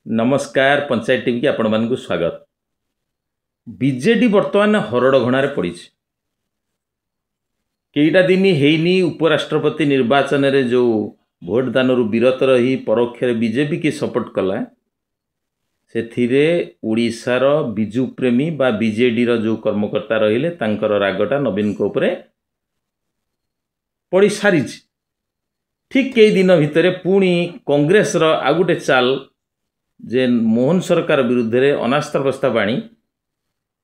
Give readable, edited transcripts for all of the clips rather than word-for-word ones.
नमस्कार पंचायत टीवी की आपण मानक स्वागत। बीजेडी वर्तमान हरड़ घणार पड़ी कईटा दिन हेनी उपराष्ट्रपति निर्वाचन रे जो भोट दान विरत रही परोक्ष बीजेपी की सपोर्ट कला से उड़ीसार बिजु प्रेमी बा बीजेडी रो जो कर्मकर्ता रहिले तांकर रागटा नवीन को उपरे पड़ी सारी। ठीक कई दिन भितर पुणी कांग्रेस रो आ गोटे चाल जे मोहन सरकार विरुद्ध रे अनास्था प्रस्ताव आनी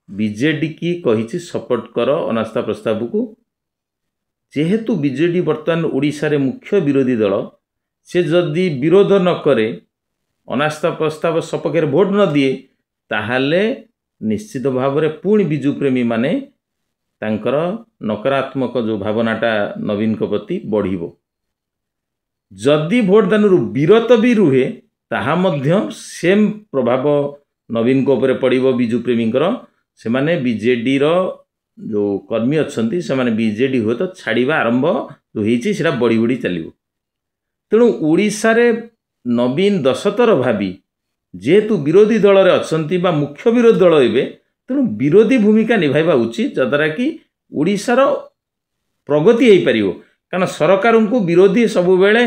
बीजेडी की कही सपोर्ट कर अनास्था प्रस्ताव को। जेहेतु बीजेडी वर्तमान ओडिशा रे मुख्य विरोधी दल से जदि विरोध न करे अनास्था प्रस्ताव सपक्ष भोट न दिए ताहले निश्चित भाव में पुणी बिजु प्रेमी माने तांकर नकारात्मक जो भावनाटा नवीन को प्रति बढ़िबो। जदि भोट दान विरत भी रुहे ताहा मध्य सेम प्रभाव नवीन को ऊपर पड़िबो। बिजु प्रेमी से माने बीजेडी रो जो कर्मी अच्छंती से माने बीजेडी हो तो छाड़िबा आरंभ जो होईची सेटा बढ़ी बढ़ी चलिबो। तेणु ओडिशा रे नवीन दशतर भावी जेहेतु विरोधी दल रे अच्छंती बा मुख्य विरोधी दल एबे तेणु विरोधी भूमिका निभाइबा उचित जद्वारा कि ओडिशा रो प्रगति होई परिबो। कारण सरकार को विरोधी सबु बेले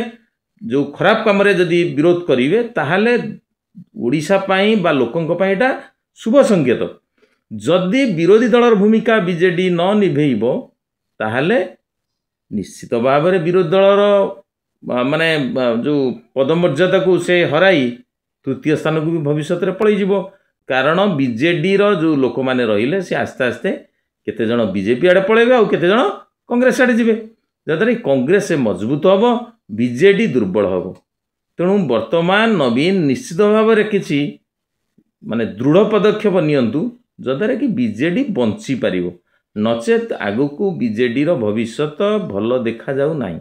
जो खराब काम रे जदि विरोध करिवे ताहाले ओडिशा पाई बा लोकंक पाई एटा शुभ संकेत। जदि विरोधी दलर भूमिका बीजेडी न निभेइबो ताहाले निश्चित भाव में विरोधी दलर माने जो पदमर्यादा को से हराई तृतीय स्थान को भी भविष्य में पलि जिवो। कारण बीजेडी रो जो लोक माने रहिले से आस्ते आस्ते केते जण बीजेपी आड़े पळेबे आ केते जण कांग्रेस आड़े जिवे जदि कांग्रेस मजबूत हम बीजेडी दुर्बल हम। तेणु वर्तमान नवीन निश्चित भाव में किसी माने दृढ़ पदक्षेप नियंतु जद्वारा कि बीजेडी बंची पारिबो नचेत आगु को बीजेडी रो भविष्य भल देखा जाऊ नाही।